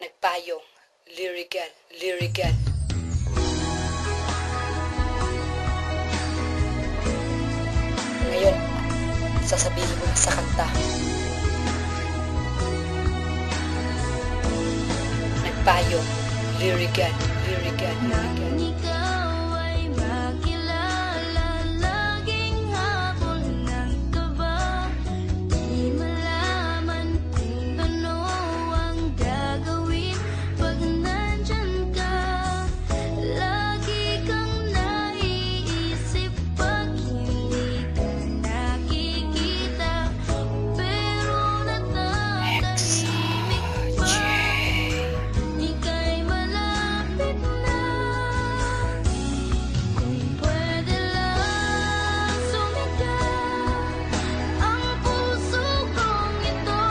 Nagpayong, lyrical. Ngayon, sasabihin ko na sa kanta. Nagpayong, lyrical. Ikaw ay makilala, laging habol ng kaba. Di malaman kung ano ang gagawin pag nandyan ka. Lagi kang naiisip pag hindi ka nakikita, pero natatahimik pa. Ika'y malapit na. Kung pwede lang sumigaw ang puso kong ito,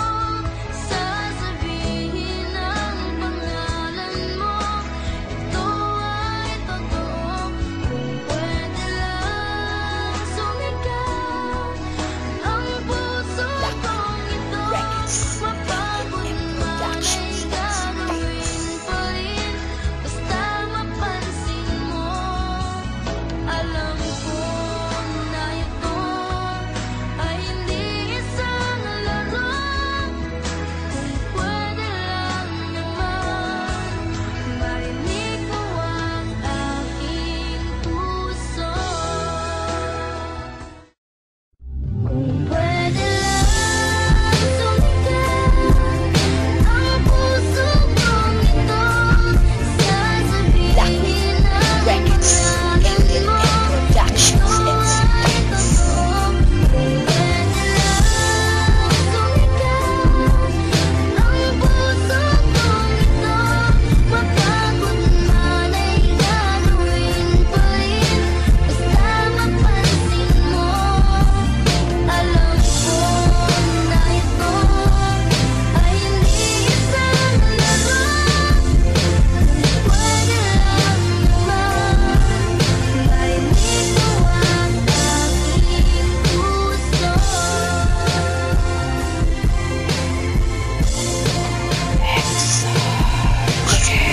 sasabihin ang pangalan mo. Ito ay totoo. Kung pwede lang sumigaw ang puso kong ito, mapagod man ay gagawin pa rin, basta mapansin mo. Alam ko na ito ay hindi isang laro. Kung pwede lang naman marinig mo ang aking puso. Kung pwede lang sumigaw ang puso kong ito, sasabihin ang pangalan mo. Ito ay totoo. Kung pwede lang sumigaw ang puso kong ito, mapagod man ay gagawin pa rin, basta mapansin mo. Alam ko na ito ay hindi isang laro. Kung pwede lang naman marinig mo ang aking puso.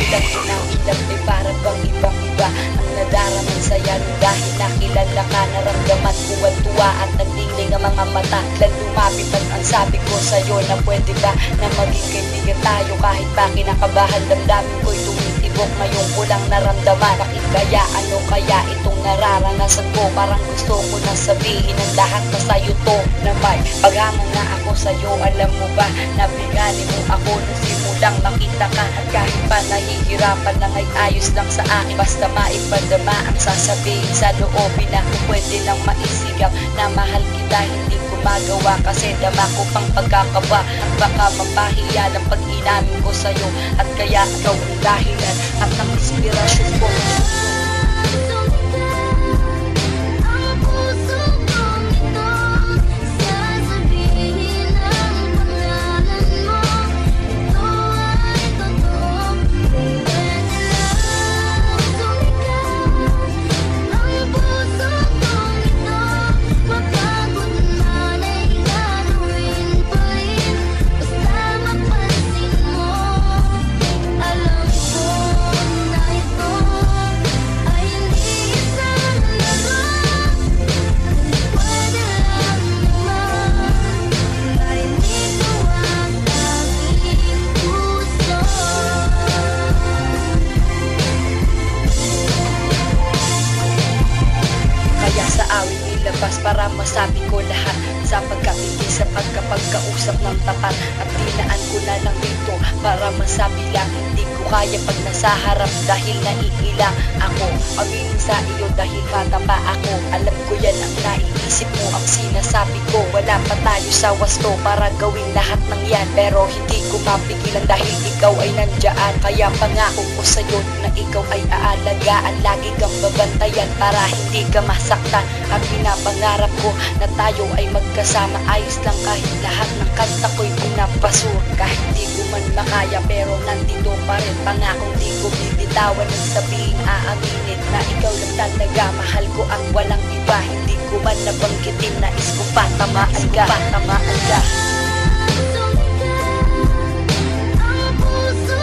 Ilang ilang ay parang bang ibang-iba ang nadaraman sa'yo dahil nakilala ka. Naramdaman ko ang tuwa at nagdingling ang mga mata. Lang lumapit at ang sabi ko sa'yo na pwede ba na maging kaibigan tayo. Kahit pa kinakabahan, damdamin ko'y tumitibok. Ngayon ko lang naramdaman. Bakit kaya, ano kaya itong nararanasan ko? Parang gusto ko na sabihin ang lahat na sa'yo to, na may paghanga na ako sa'yo. Alam mo ba na bigani mo ako nung simulang makita ka. At kahit pa nahihirapan lang ay ayos lang sa akin, basta maipadama ang sasabihin sa loobin na kung pwede lang maisigaw na mahal kita. Hindi ko magawa kasi dama ko pang pagkakaba at baka mapahiya lang pag inamin ko sa'yo. At kaya ikaw ang dahilan at ang inspirasyon ko. Ang puso kong ito, sasabihin ang pangalan mo. Ito ay totoo. Kung pwede lang sumigaw ang puso kong ito, mapagod man ay gagawin pa rin, basta mapansin mo. Alam ko na ito ay hindi isang laro. Kung pwede lang naman marinig mo ang aking puso. Kaya sa awit nilabas para masabi ko lahat sa pagkapigil sa pagkapagkausap ng tapat. At dinaan ko na lang dito para masabi lang hindi ko kaya pag nasa harap dahil naiilang ako. Aminin sa iyo dahil bata pa ako. Alam ko yan ang naiisip mo, ang sinasabi ko. Wala pa tayo sa wasto para gawin lahat ng yan, pero hindi ko mapigilan dahil ikaw ay nandyan. Kaya pangako ko sa'yo na ikaw ay aalagaan, lagi kang babantayan para hindi ka masaktan. At pinapangarap ko na tayo ay magkasama, ayos lang kahit lahat ng kanta ko'y pinapasur. Kahit di ko man makaya pero nandito pa rin, pangakong di ko bibitawan ng sabihin, aaminin na ikaw lang talaga mahal ko at walang iba. Hindi ko man nabanggitin, nais ko patamaan ka. Sumigaw ang puso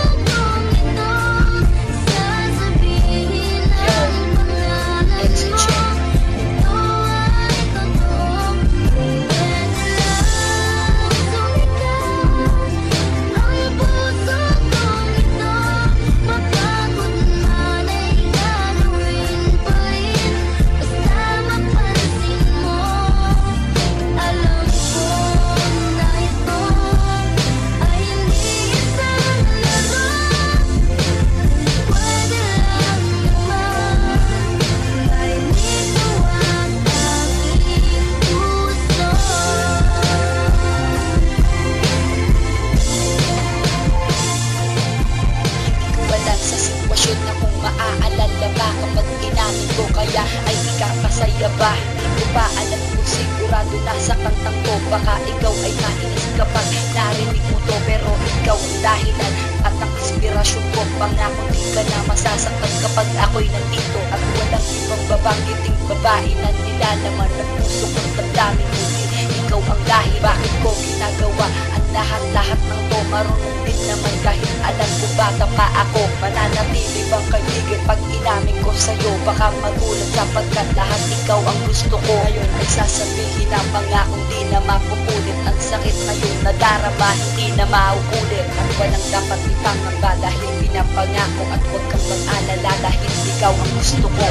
pangako di ka na masasaktan kapag ako'y nandito. At walang ibang babanggiting babae na nilalaman ng puso kong damdamin. Hindi ikaw ang dahil bakit ko ginagawa ang lahat-lahat ng to. Marunong din naman kahit alam ko bata pa ako. Mananatili bang kaibigan pag inamin ko sa'yo? Baka magulat sapagkat lahat ikaw ang gusto ko. Ngayon ay sasabihin ang pangakong di na mapupulit. Ang sakit ngayon nadarama hindi na mauulit. At walang dapat ipangamba dahil pinapangako. At huwag kang mag-alala dahil ikaw ang gusto ko.